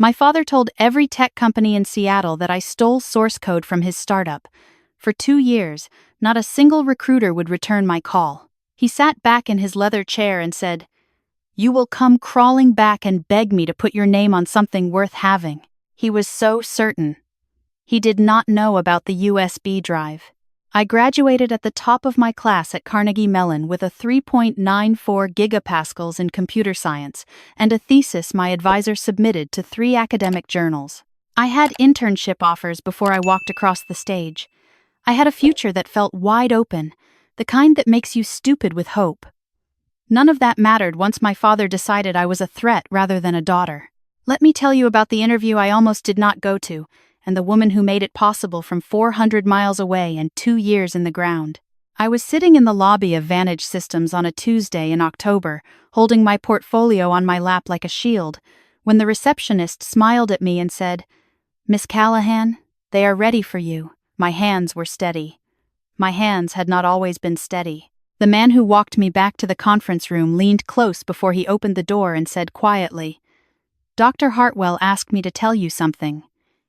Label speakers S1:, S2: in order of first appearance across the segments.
S1: My father told every tech company in Seattle that I stole source code from his startup. For 2 years, not a single recruiter would return my call. He sat back in his leather chair and said, "You will come crawling back and beg me to put your name on something worth having." He was so certain. He did not know about the USB drive. I graduated at the top of my class at Carnegie Mellon with a 3.94 gigapascals in computer science and a thesis my advisor submitted to 3 academic journals. I had internship offers before I walked across the stage. I had a future that felt wide open, the kind that makes you stupid with hope. None of that mattered once my father decided I was a threat rather than a daughter. Let me tell you about the interview I almost did not go to, and the woman who made it possible from 400 miles away and 2 years in the ground. I was sitting in the lobby of Vantage Systems on a Tuesday in October, holding my portfolio on my lap like a shield, when the receptionist smiled at me and said, "Miss Callahan, they are ready for you." My hands were steady. My hands had not always been steady. The man who walked me back to the conference room leaned close before he opened the door and said quietly, "Dr. Hartwell asked me to tell you something.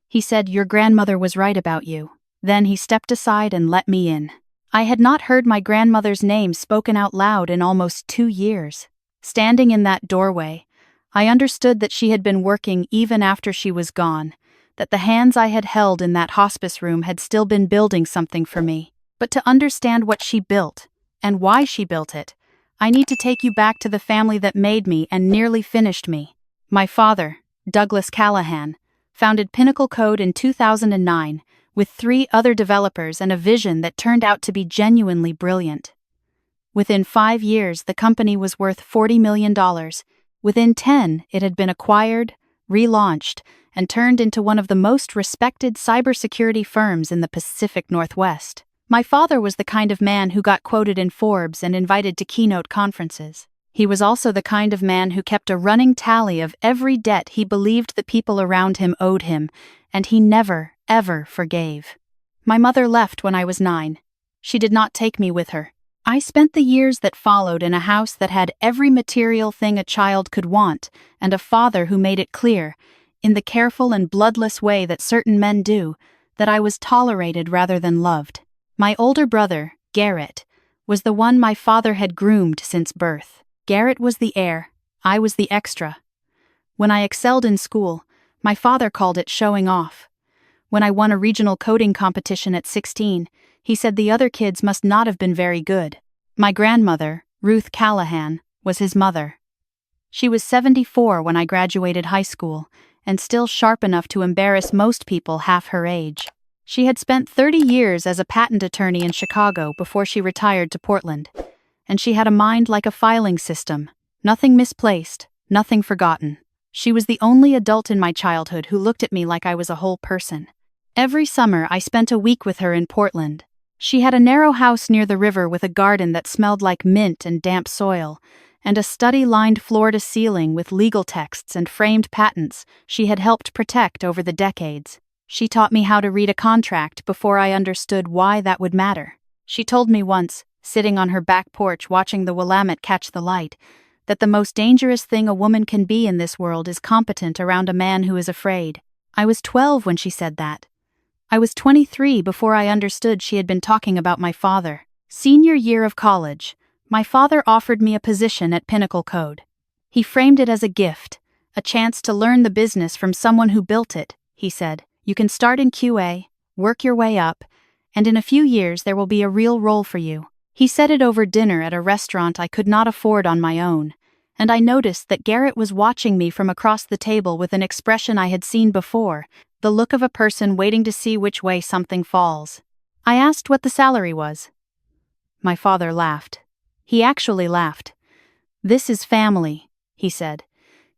S1: He said your grandmother was right about you." Then he stepped aside and let me in. I had not heard my grandmother's name spoken out loud in almost 2 years. Standing in that doorway, I understood that she had been working even after she was gone, that the hands I had held in that hospice room had still been building something for me. But to understand what she built, and why she built it, I need to take you back to the family that made me and nearly finished me. My father, Douglas Callahan, founded Pinnacle Code in 2009 with 3 other developers and a vision that turned out to be genuinely brilliant. Within 5 years, the company was worth $40 million. Within 10, it had been acquired, relaunched, and turned into one of the most respected cybersecurity firms in the Pacific Northwest. My father was the kind of man who got quoted in Forbes and invited to keynote conferences. He was also the kind of man who kept a running tally of every debt he believed the people around him owed him, and he never, ever forgave. My mother left when I was 9. She did not take me with her. I spent the years that followed in a house that had every material thing a child could want, and a father who made it clear, in the careful and bloodless way that certain men do, that I was tolerated rather than loved. My older brother, Garrett, was the one my father had groomed since birth. Garrett was the heir, I was the extra. When I excelled in school, my father called it showing off. When I won a regional coding competition at 16, he said the other kids must not have been very good. My grandmother, Ruth Callahan, was his mother. She was 74 when I graduated high school, and still sharp enough to embarrass most people half her age. She had spent 30 years as a patent attorney in Chicago before she retired to Portland. And she had a mind like a filing system, nothing misplaced, nothing forgotten. She was the only adult in my childhood who looked at me like I was a whole person. Every summer I spent a week with her in Portland. She had a narrow house near the river with a garden that smelled like mint and damp soil, and a study-lined floor-to-ceiling with legal texts and framed patents she had helped protect over the decades. She taught me how to read a contract before I understood why that would matter. She told me once, sitting on her back porch watching the Willamette catch the light, that the most dangerous thing a woman can be in this world is competent around a man who is afraid. I was 12 when she said that. I was 23 before I understood she had been talking about my father. Senior year of college, my father offered me a position at Pinnacle Code. He framed it as a gift, a chance to learn the business from someone who built it. He said, "You can start in QA, work your way up, and in a few years there will be a real role for you." He said it over dinner at a restaurant I could not afford on my own, and I noticed that Garrett was watching me from across the table with an expression I had seen before, the look of a person waiting to see which way something falls. I asked what the salary was. My father laughed. He actually laughed. "This is family," he said.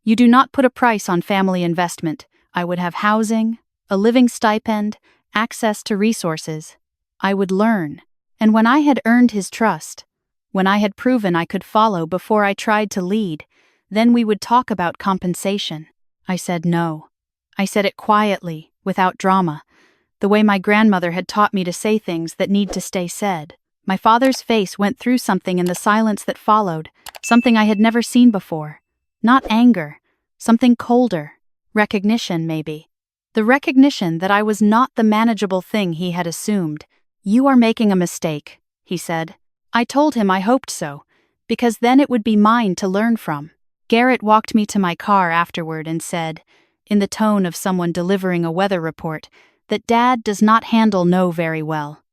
S1: "You do not put a price on family investment. I would have housing, a living stipend, access to resources. I would learn. And when I had earned his trust, when I had proven I could follow before I tried to lead, then we would talk about compensation." I said no. I said it quietly, without drama, the way my grandmother had taught me to say things that need to stay said. My father's face went through something in the silence that followed, something I had never seen before. Not anger, something colder, Recognition, maybe. The recognition that I was not the manageable thing he had assumed. "You are making a mistake," he said. I told him I hoped so, because then it would be mine to learn from. Garrett walked me to my car afterward and said, in the tone of someone delivering a weather report, that Dad does not handle no very well.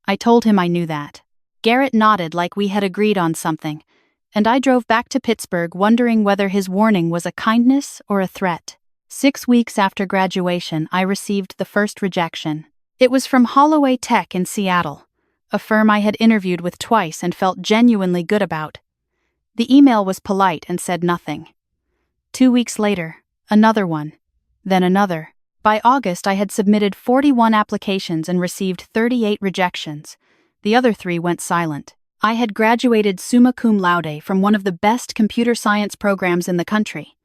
S1: I told him I knew that. Garrett nodded like we had agreed on something, and I drove back to Pittsburgh wondering whether his warning was a kindness or a threat. 6 weeks after graduation, I received the first rejection. It was from Holloway Tech in Seattle, a firm I had interviewed with twice and felt genuinely good about. The email was polite and said nothing. 2 weeks later, another one, then another. By August, I had submitted 41 applications and received 38 rejections. The other 3 went silent. I had graduated summa cum laude from one of the best computer science programs in the country.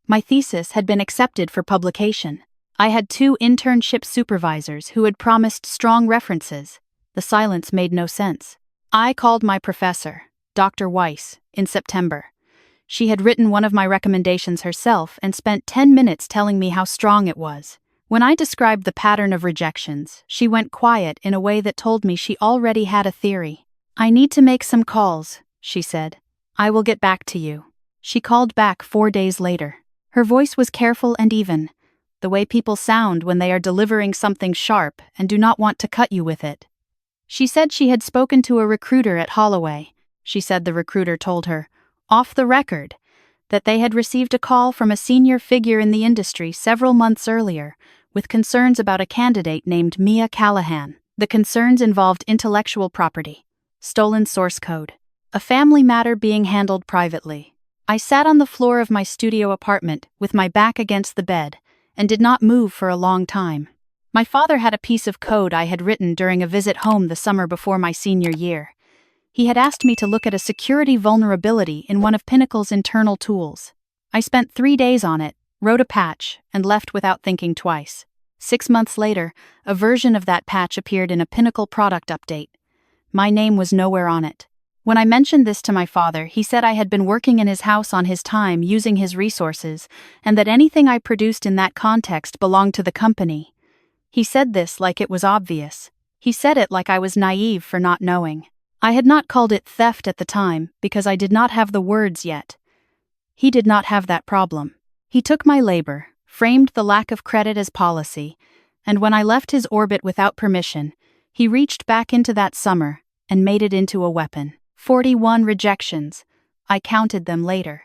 S1: My thesis had been accepted for publication. I had 2 internship supervisors who had promised strong references. The silence made no sense. I called my professor, Dr. Weiss, in September. She had written one of my recommendations herself and spent 10 minutes telling me how strong it was. When I described the pattern of rejections, she went quiet in a way that told me she already had a theory. "I need to make some calls," she said. "I will get back to you." She called back 4 days later. Her voice was careful and even, the way people sound when they are delivering something sharp and do not want to cut you with it. She said she had spoken to a recruiter at Holloway. She said the recruiter told her, off the record, that they had received a call from a senior figure in the industry several months earlier with concerns about a candidate named Mia Callahan. The concerns involved intellectual property, stolen source code, a family matter being handled privately. I sat on the floor of my studio apartment with my back against the bed and did not move for a long time. My father had a piece of code I had written during a visit home the summer before my senior year. He had asked me to look at a security vulnerability in one of Pinnacle's internal tools. I spent 3 days on it, wrote a patch, and left without thinking twice. 6 months later, a version of that patch appeared in a Pinnacle product update. My name was nowhere on it. When I mentioned this to my father, he said I had been working in his house on his time using his resources, and that anything I produced in that context belonged to the company. He said this like it was obvious. He said it like I was naive for not knowing. I had not called it theft at the time because I did not have the words yet. He did not have that problem. He took my labor, framed the lack of credit as policy, and when I left his orbit without permission, he reached back into that summer and made it into a weapon. 41 rejections. I counted them later.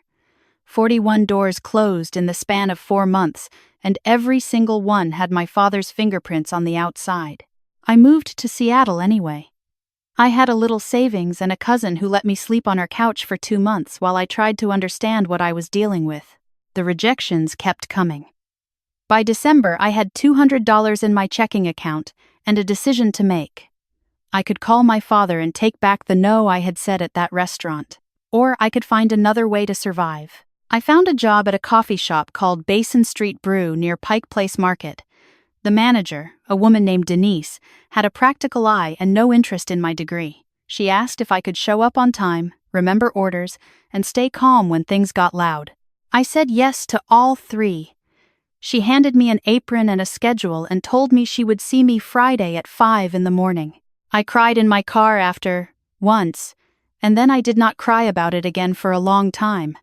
S1: 41 doors closed in the span of 4 months, and every single one had my father's fingerprints on the outside. I moved to Seattle anyway. I had a little savings and a cousin who let me sleep on her couch for 2 months while I tried to understand what I was dealing with. The rejections kept coming. By December, I had $200 in my checking account and a decision to make. I could call my father and take back the no I had said at that restaurant, or I could find another way to survive. I found a job at a coffee shop called Basin Street Brew near Pike Place Market. The manager, a woman named Denise, had a practical eye and no interest in my degree. She asked if I could show up on time, remember orders, and stay calm when things got loud. I said yes to all 3. She handed me an apron and a schedule and told me she would see me Friday at 5 in the morning. I cried in my car once, and then I did not cry about it again for a long time.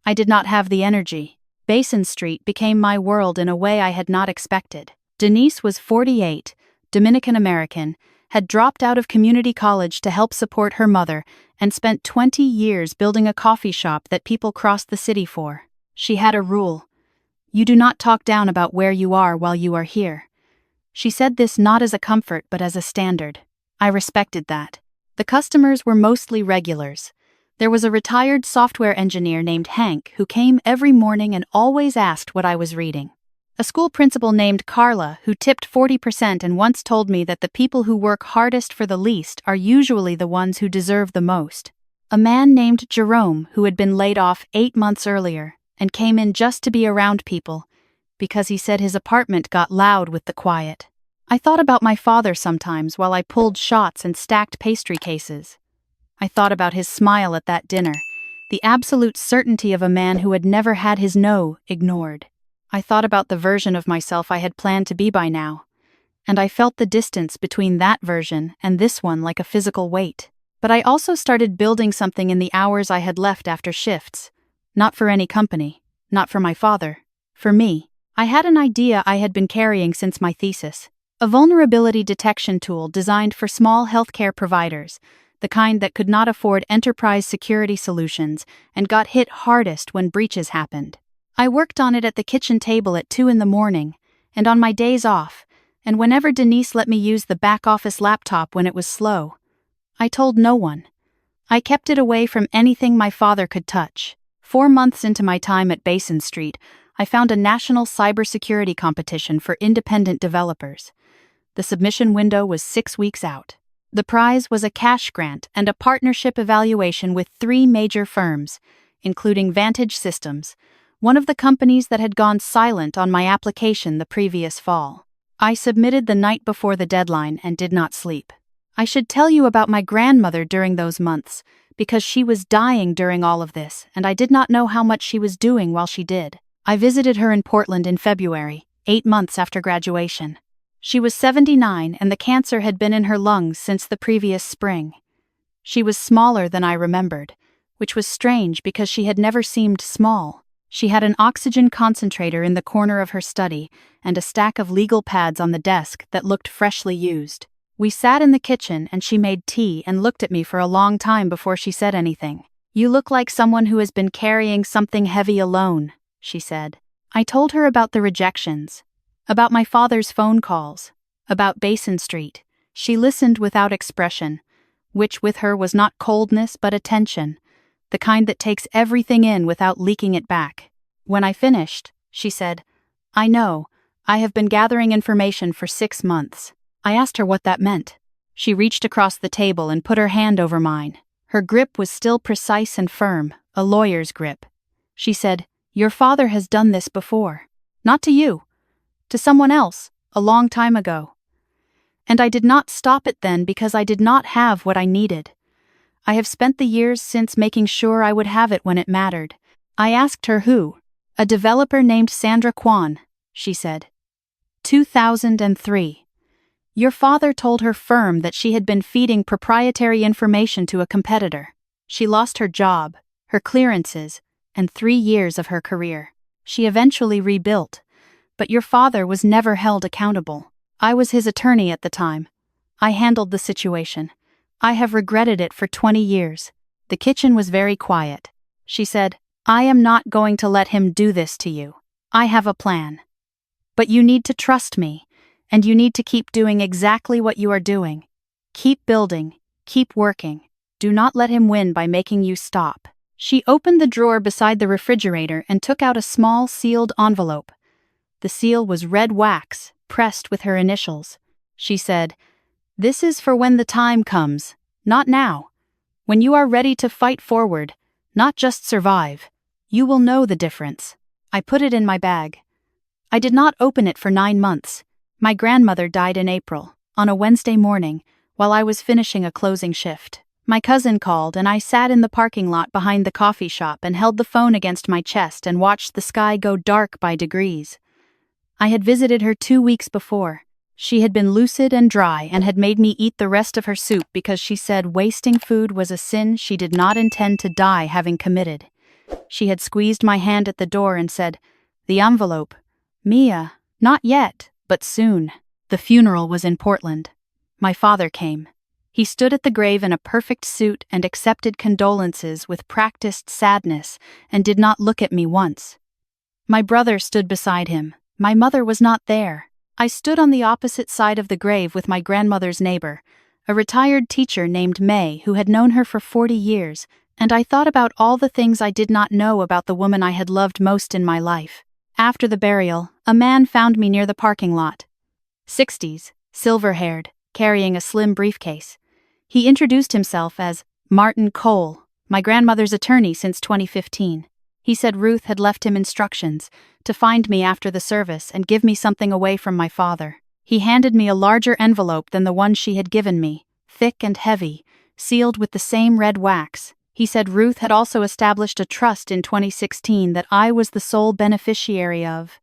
S1: I did not have the energy. Basin Street became my world in a way I had not expected. Denise was 48, Dominican American, had dropped out of community college to help support her mother, and spent 20 years building a coffee shop that people crossed the city for. She had a rule. You do not talk down about where you are while you are here. She said this not as a comfort but as a standard. I respected that. The customers were mostly regulars. There was a retired software engineer named Hank who came every morning and always asked what I was reading. A school principal named Carla who tipped 40% and once told me that the people who work hardest for the least are usually the ones who deserve the most. A man named Jerome who had been laid off 8 months earlier and came in just to be around people because he said his apartment got loud with the quiet. I thought about my father sometimes while I pulled shots and stacked pastry cases. I thought about his smile at that dinner, the absolute certainty of a man who had never had his no ignored. I thought about the version of myself I had planned to be by now, and I felt the distance between that version and this one like a physical weight. But I also started building something in the hours I had left after shifts. Not for any company, not for my father. For me, I had an idea I had been carrying since my thesis. A vulnerability detection tool designed for small healthcare providers, the kind that could not afford enterprise security solutions and got hit hardest when breaches happened. I worked on it at the kitchen table at 2 a.m, and on my days off, and whenever Denise let me use the back office laptop when it was slow. I told no one. I kept it away from anything my father could touch. 4 months into my time at Basin Street, I found a national cybersecurity competition for independent developers. The submission window was 6 weeks out. The prize was a cash grant and a partnership evaluation with 3 major firms, including Vantage Systems, one of the companies that had gone silent on my application the previous fall. I submitted the night before the deadline and did not sleep. I should tell you about my grandmother during those months, because she was dying during all of this, and I did not know how much she was doing while she did. I visited her in Portland in February, 8 months after graduation. She was 79 and the cancer had been in her lungs since the previous spring. She was smaller than I remembered, which was strange because she had never seemed small. She had an oxygen concentrator in the corner of her study and a stack of legal pads on the desk that looked freshly used. We sat in the kitchen and she made tea and looked at me for a long time before she said anything. "You look like someone who has been carrying something heavy alone," she said. I told her about the rejections, about my father's phone calls, about Basin Street. She listened without expression, which with her was not coldness but attention, the kind that takes everything in without leaking it back. When I finished, she said, "I know, I have been gathering information for 6 months." I asked her what that meant. She reached across the table and put her hand over mine. Her grip was still precise and firm, a lawyer's grip. She said, "Your father has done this before. Not to you. To someone else, a long time ago." And I did not stop it then because I did not have what I needed. I have spent the years since making sure I would have it when it mattered. I asked her who. "A developer named Sandra Kwan," she said. 2003. Your father told her firm that she had been feeding proprietary information to a competitor. She lost her job, her clearances, and 3 years of her career. She eventually rebuilt, but your father was never held accountable. I was his attorney at the time. I handled the situation. I have regretted it for 20 years. The kitchen was very quiet. She said, "I am not going to let him do this to you. I have a plan. But you need to trust me, and you need to keep doing exactly what you are doing. Keep building, keep working. Do not let him win by making you stop." She opened the drawer beside the refrigerator and took out a small sealed envelope. The seal was red wax, pressed with her initials. She said, "This is for when the time comes, not now. When you are ready to fight forward, not just survive. You will know the difference." I put it in my bag. I did not open it for 9 months. My grandmother died in April, on a Wednesday morning, while I was finishing a closing shift. My cousin called and I sat in the parking lot behind the coffee shop and held the phone against my chest and watched the sky go dark by degrees. I had visited her 2 weeks before. She had been lucid and dry and had made me eat the rest of her soup because she said wasting food was a sin she did not intend to die having committed. She had squeezed my hand at the door and said, "The envelope. Mia, not yet, but soon." The funeral was in Portland. My father came. He stood at the grave in a perfect suit and accepted condolences with practiced sadness and did not look at me once. My brother stood beside him. My mother was not there. I stood on the opposite side of the grave with my grandmother's neighbor, a retired teacher named May who had known her for 40 years, and I thought about all the things I did not know about the woman I had loved most in my life. After the burial, a man found me near the parking lot. 60s, silver-haired, carrying a slim briefcase. He introduced himself as Martin Cole, my grandmother's attorney since 2015. He said Ruth had left him instructions to find me after the service and give me something away from my father. He handed me a larger envelope than the one she had given me, thick and heavy, sealed with the same red wax. He said Ruth had also established a trust in 2016 that I was the sole beneficiary of.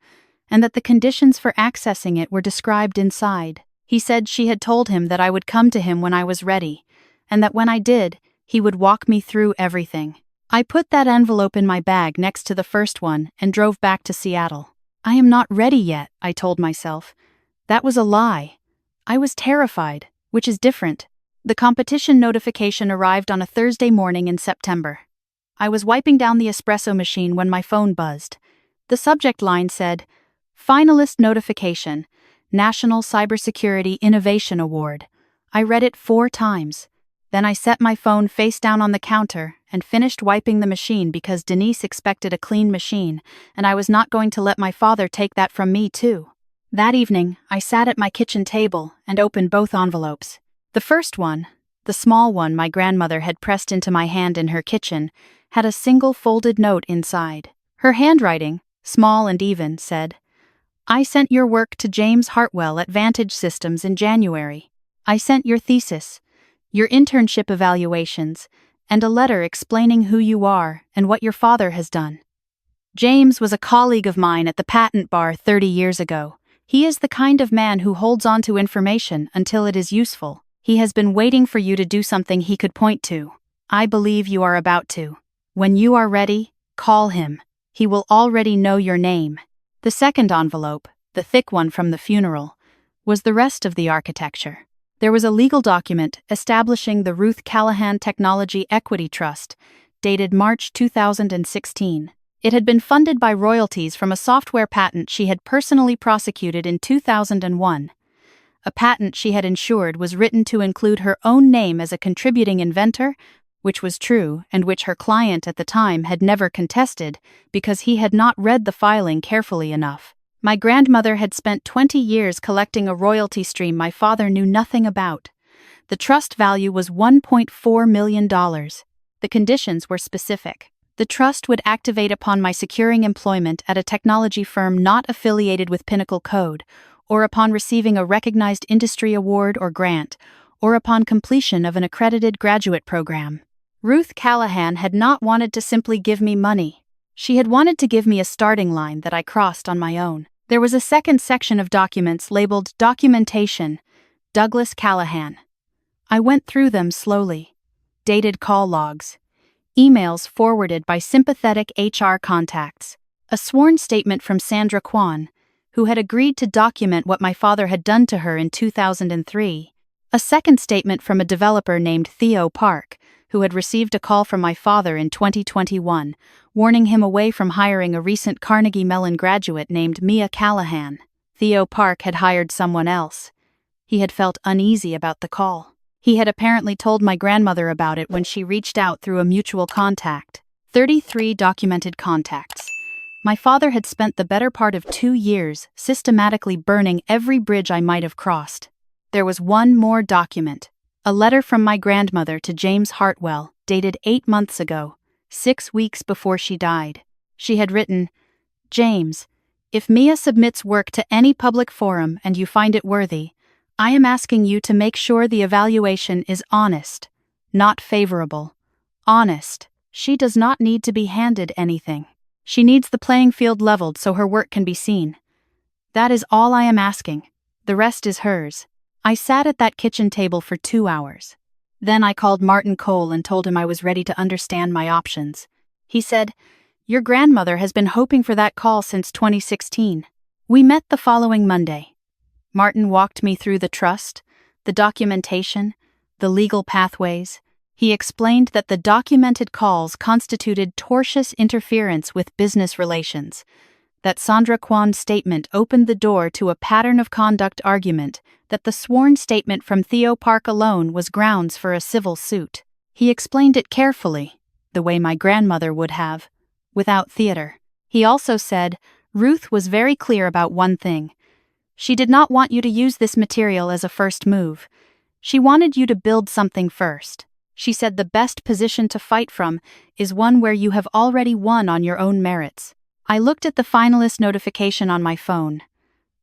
S1: and that the conditions for accessing it were described inside. He said she had told him that I would come to him when I was ready, and that when I did, he would walk me through everything. I put that envelope in my bag next to the first one and drove back to Seattle. I am not ready yet, I told myself. That was a lie. I was terrified, which is different. The competition notification arrived on a Thursday morning in September. I was wiping down the espresso machine when my phone buzzed. The subject line said, "Finalist notification, National Cybersecurity Innovation Award." I read it 4 times. Then I set my phone face down on the counter and finished wiping the machine because Denise expected a clean machine, and I was not going to let my father take that from me too. That evening, I sat at my kitchen table and opened both envelopes. The first one, the small one my grandmother had pressed into my hand in her kitchen, had a single folded note inside. Her handwriting, small and even, said, "I sent your work to James Hartwell at Vantage Systems in January. I sent your thesis, your internship evaluations, and a letter explaining who you are and what your father has done." James was a colleague of mine at the patent bar 30 years ago. He is the kind of man who holds on to information until it is useful. He has been waiting for you to do something he could point to. I believe you are about to. When you are ready, call him. He will already know your name. The second envelope, the thick one from the funeral, was the rest of the architecture. There was a legal document establishing the Ruth Callahan Technology Equity Trust, dated March 2016. It had been funded by royalties from a software patent she had personally prosecuted in 2001. A patent she had ensured was written to include her own name as a contributing inventor, which was true and which her client at the time had never contested because he had not read the filing carefully enough. My grandmother had spent 20 years collecting a royalty stream my father knew nothing about. The trust value was $1.4 million. The conditions were specific. The trust would activate upon my securing employment at a technology firm not affiliated with Pinnacle Code, or upon receiving a recognized industry award or grant, or upon completion of an accredited graduate program. Ruth Callahan had not wanted to simply give me money. She had wanted to give me a starting line that I crossed on my own. There was a second section of documents labeled Documentation, Douglas Callahan. I went through them slowly. Dated call logs. Emails forwarded by sympathetic HR contacts. A sworn statement from Sandra Kwan, who had agreed to document what my father had done to her in 2003. A second statement from a developer named Theo Park, who had received a call from my father in 2021, warning him away from hiring a recent Carnegie Mellon graduate named Mia Callahan. Theo Park had hired someone else. He had felt uneasy about the call. He had apparently told my grandmother about it when she reached out through a mutual contact. 33 documented contacts. My father had spent the better part of 2 years systematically burning every bridge I might have crossed. There was one more document. A letter from my grandmother to James Hartwell, dated 8 months ago, 6 weeks before she died. She had written, "James, if Mia submits work to any public forum and you find it worthy, I am asking you to make sure the evaluation is honest, not favorable. Honest. She does not need to be handed anything. She needs the playing field leveled so her work can be seen. That is all I am asking. The rest is hers." I sat at that kitchen table for 2 hours. Then I called Martin Cole and told him I was ready to understand my options. He said, "Your grandmother has been hoping for that call since 2016. We met the following Monday." Martin walked me through the trust, the documentation, the legal pathways. He explained that the documented calls constituted tortious interference with business relations, that Sandra Kwan's statement opened the door to a pattern of conduct argument, that the sworn statement from Theo Park alone was grounds for a civil suit. He explained it carefully, the way my grandmother would have, without theater. He also said, Ruth was very clear about one thing. She did not want you to use this material as a first move. She wanted you to build something first. She said the best position to fight from is one where you have already won on your own merits. I looked at the finalist notification on my phone.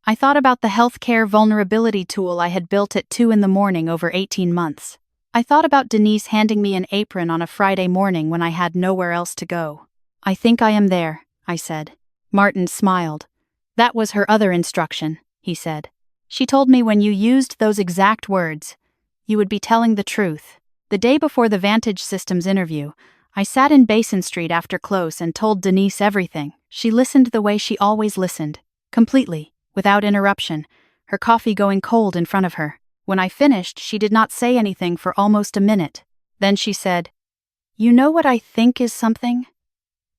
S1: I thought about the healthcare vulnerability tool I had built at 2 a.m. over 18 months. I thought about Denise handing me an apron on a Friday morning when I had nowhere else to go. "I think I am there," I said. Martin smiled. That was her other instruction, he said. She told me when you used those exact words, you would be telling the truth. The day before the Vantage Systems interview, I sat in Basin Street after close and told Denise everything. She listened the way she always listened, completely, without interruption, her coffee going cold in front of her. When I finished, she did not say anything for almost a minute. Then she said, "You know what I think is something?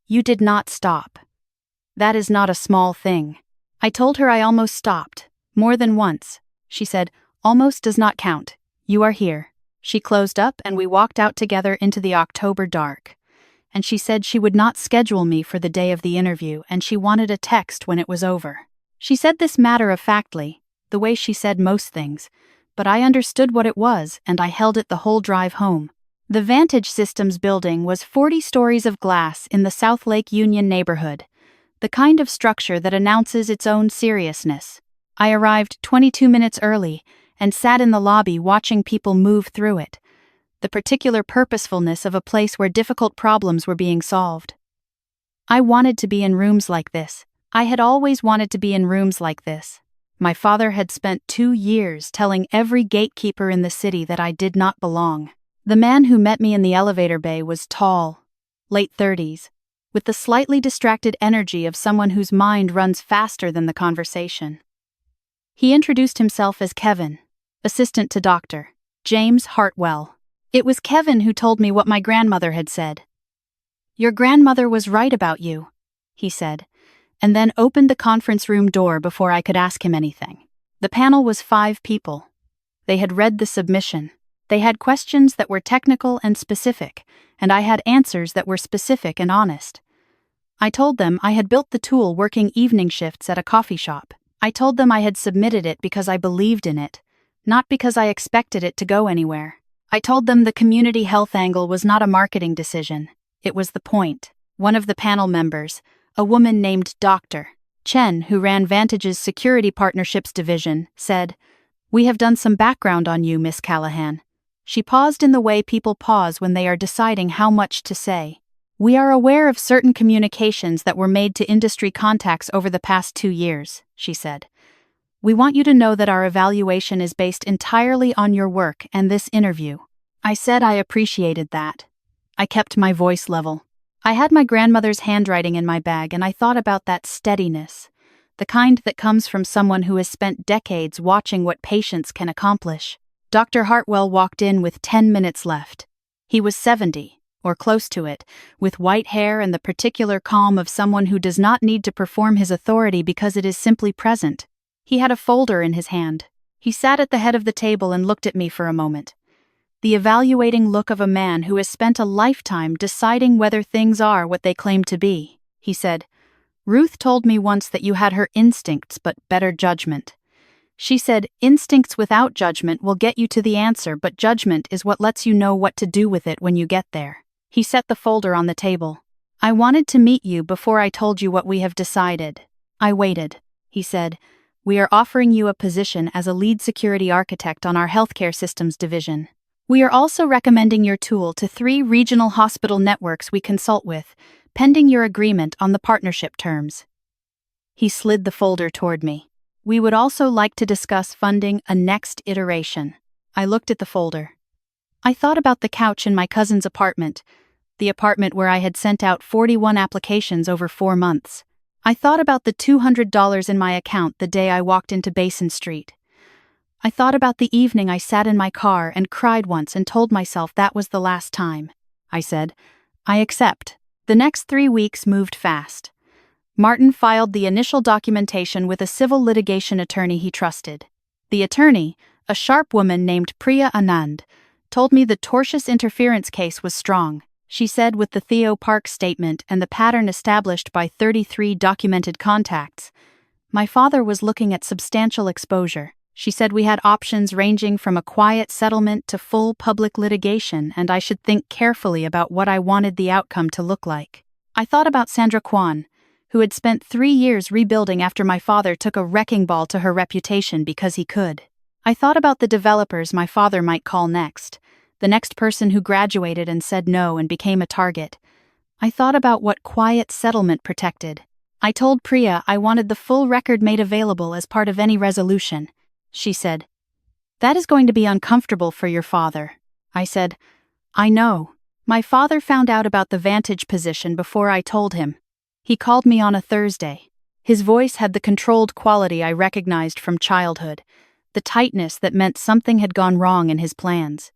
S1: You did not stop. That is not a small thing." I told her I almost stopped, more than once. She said, "Almost does not count. You are here." She closed up and we walked out together into the October dark. And she said she would not schedule me for the day of the interview and she wanted a text when it was over. She said this matter-of-factly, the way she said most things, but I understood what it was and I held it the whole drive home. The Vantage Systems building was 40 stories of glass in the South Lake Union neighborhood, the kind of structure that announces its own seriousness. I arrived 22 minutes early and sat in the lobby watching people move through it, the particular purposefulness of a place where difficult problems were being solved. I wanted to be in rooms like this. I had always wanted to be in rooms like this. My father had spent 2 years telling every gatekeeper in the city that I did not belong. The man who met me in the elevator bay was tall, late 30s, with the slightly distracted energy of someone whose mind runs faster than the conversation. He introduced himself as Kevin, assistant to Dr. James Hartwell. It was Kevin who told me what my grandmother had said. "Your grandmother was right about you," he said, and then opened the conference room door before I could ask him anything. The panel was 5 people. They had read the submission. They had questions that were technical and specific, and I had answers that were specific and honest. I told them I had built the tool working evening shifts at a coffee shop. I told them I had submitted it because I believed in it, not because I expected it to go anywhere. I told them the community health angle was not a marketing decision. It was the point. One of the panel members, a woman named Dr. Chen, who ran Vantage's Security Partnerships division, said, "We have done some background on you, Miss Callahan." She paused in the way people pause when they are deciding how much to say. "We are aware of certain communications that were made to industry contacts over the past 2 years," she said. "We want you to know that our evaluation is based entirely on your work and this interview." I said I appreciated that. I kept my voice level. I had my grandmother's handwriting in my bag and I thought about that steadiness, the kind that comes from someone who has spent decades watching what patients can accomplish. Dr. Hartwell walked in with 10 minutes left. He was 70, or close to it, with white hair and the particular calm of someone who does not need to perform his authority because it is simply present. He had a folder in his hand. He sat at the head of the table and looked at me for a moment. The evaluating look of a man who has spent a lifetime deciding whether things are what they claim to be. He said, "Ruth told me once that you had her instincts but better judgment. She said, instincts without judgment will get you to the answer, but judgment is what lets you know what to do with it when you get there." He set the folder on the table. "I wanted to meet you before I told you what we have decided." I waited. He said, "We are offering you a position as a lead security architect on our healthcare systems division. We are also recommending your tool to 3 regional hospital networks we consult with, pending your agreement on the partnership terms." He slid the folder toward me. "We would also like to discuss funding a next iteration." I looked at the folder. I thought about the couch in my cousin's apartment, the apartment where I had sent out 41 applications over 4 months. I thought about the $200 in my account the day I walked into Basin Street. I thought about the evening I sat in my car and cried once and told myself that was the last time. I said, "I accept." The next 3 weeks moved fast. Martin filed the initial documentation with a civil litigation attorney he trusted. The attorney, a sharp woman named Priya Anand, told me the tortious interference case was strong. She said with the Theo Park statement and the pattern established by 33 documented contacts, my father was looking at substantial exposure. She said we had options ranging from a quiet settlement to full public litigation, and I should think carefully about what I wanted the outcome to look like. I thought about Sandra Kwan, who had spent 3 years rebuilding after my father took a wrecking ball to her reputation because he could. I thought about the developers my father might call next, the next person who graduated and said no and became a target. I thought about what quiet settlement protected. I told Priya I wanted the full record made available as part of any resolution. She said, "That is going to be uncomfortable for your father." I said, "I know. My father found out about the Vantage position before I told him. He called me on a Thursday. His voice had the controlled quality I recognized from childhood, the tightness that meant something had gone wrong in his plans.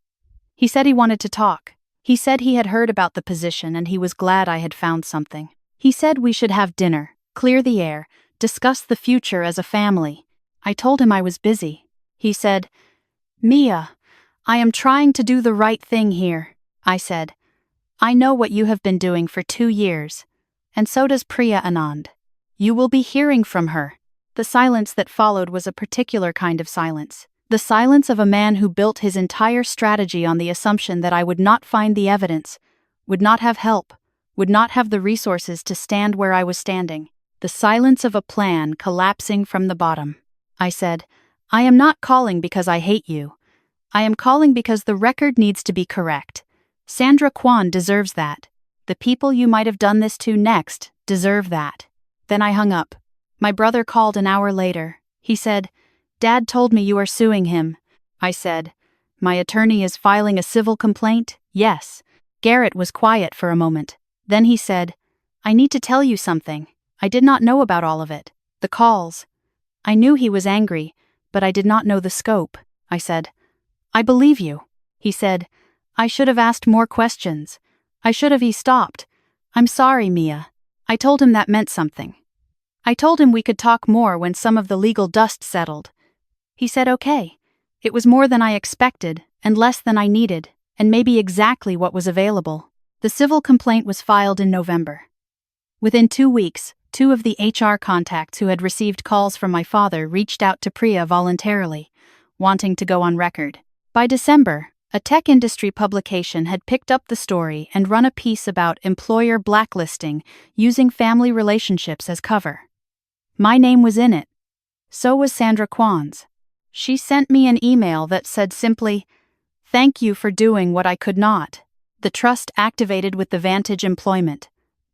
S1: He said he wanted to talk. He said he had heard about the position and he was glad I had found something. He said we should have dinner, clear the air, discuss the future as a family. I told him I was busy. He said, "Mia, I am trying to do the right thing here." I said, "I know what you have been doing for 2 years. And so does Priya Anand. You will be hearing from her." The silence that followed was a particular kind of silence. The silence of a man who built his entire strategy on the assumption that I would not find the evidence, would not have help, would not have the resources to stand where I was standing. The silence of a plan collapsing from the bottom. I said, "I am not calling because I hate you. I am calling because the record needs to be correct. Sandra Kwan deserves that. The people you might have done this to next deserve that." Then I hung up. My brother called an hour later. He said, "Dad told me you are suing him." I said, "My attorney is filing a civil complaint?" "Yes." Garrett was quiet for a moment. Then he said, "I need to tell you something. I did not know about all of it. The calls." I knew he was angry, but I did not know the scope. I said, "I believe you." He said, "I should have asked more questions. I should have." He stopped. "I'm sorry, Mia." I told him that meant something. I told him we could talk more when some of the legal dust settled. He said okay. It was more than I expected, and less than I needed, and maybe exactly what was available. The civil complaint was filed in November. Within 2 weeks, 2 of the HR contacts who had received calls from my father reached out to Priya voluntarily, wanting to go on record. By December, a tech industry publication had picked up the story and run a piece about employer blacklisting using family relationships as cover. My name was in it. So was Sandra Kwan's. She sent me an email that said simply, "Thank you for doing what I could not." The trust activated with the Vantage employment.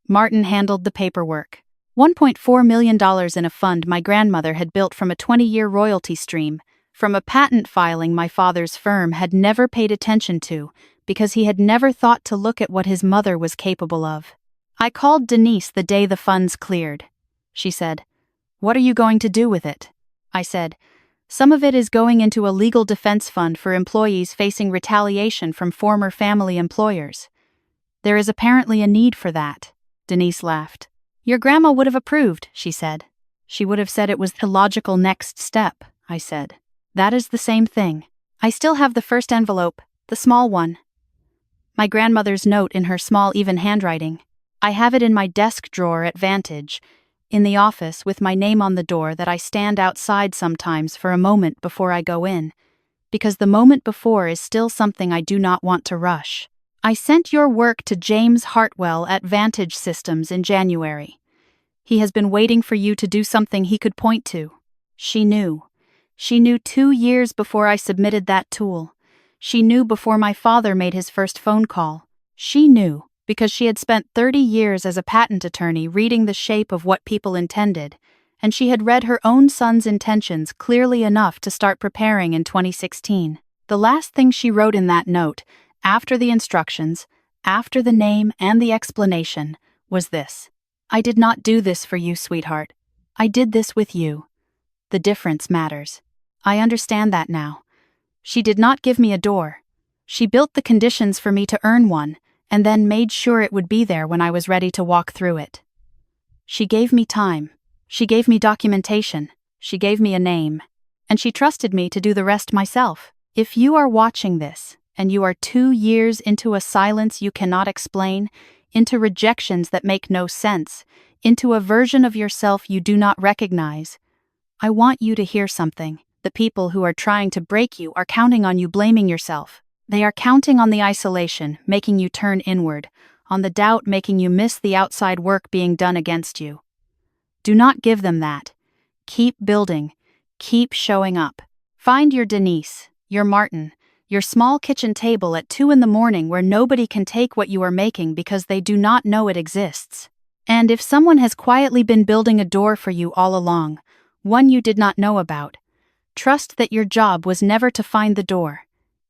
S1: Martin handled the paperwork. $1.4 million in a fund my grandmother had built from a 20-year royalty stream, from a patent filing my father's firm had never paid attention to because he had never thought to look at what his mother was capable of. I called Denise the day the funds cleared. She said, "What are you going to do with it?" I said, "Some of it is going into a legal defense fund for employees facing retaliation from former family employers. There is apparently a need for that." Denise laughed. "Your grandma would have approved," she said. "She would have said it was the logical next step," I said. "That is the same thing. I still have the first envelope, the small one. My grandmother's note in her small even handwriting. I have it in my desk drawer at Vantage, in the office with my name on the door that I stand outside sometimes for a moment before I go in, because the moment before is still something I do not want to rush. I sent your work to James Hartwell at Vantage Systems in January. He has been waiting for you to do something he could point to. She knew. She knew 2 years before I submitted that tool. She knew before my father made his first phone call. She knew because she had spent 30 years as a patent attorney reading the shape of what people intended, and she had read her own son's intentions clearly enough to start preparing in 2016. The last thing she wrote in that note, after the instructions, after the name and the explanation, was this: "I did not do this for you, sweetheart. I did this with you. The difference matters. I understand that now." She did not give me a door. She built the conditions for me to earn one, and then made sure it would be there when I was ready to walk through it. She gave me time. She gave me documentation. She gave me a name. And she trusted me to do the rest myself. If you are watching this, and you are 2 years into a silence you cannot explain, into rejections that make no sense, into a version of yourself you do not recognize, I want you to hear something. The people who are trying to break you are counting on you blaming yourself. They are counting on the isolation, making you turn inward, on the doubt making you miss the outside work being done against you. Do not give them that. Keep building. Keep showing up. Find your Denise, your Martin, your small kitchen table at 2 in the morning where nobody can take what you are making because they do not know it exists. And if someone has quietly been building a door for you all along, one you did not know about, trust that your job was never to find the door.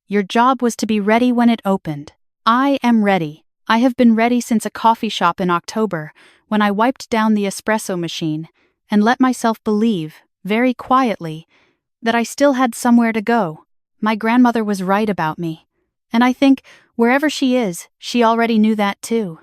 S1: Your job was to be ready when it opened. I am ready. I have been ready since a coffee shop in October, when I wiped down the espresso machine and let myself believe, very quietly, that I still had somewhere to go. My grandmother was right about me. And I think, wherever she is, she already knew that too.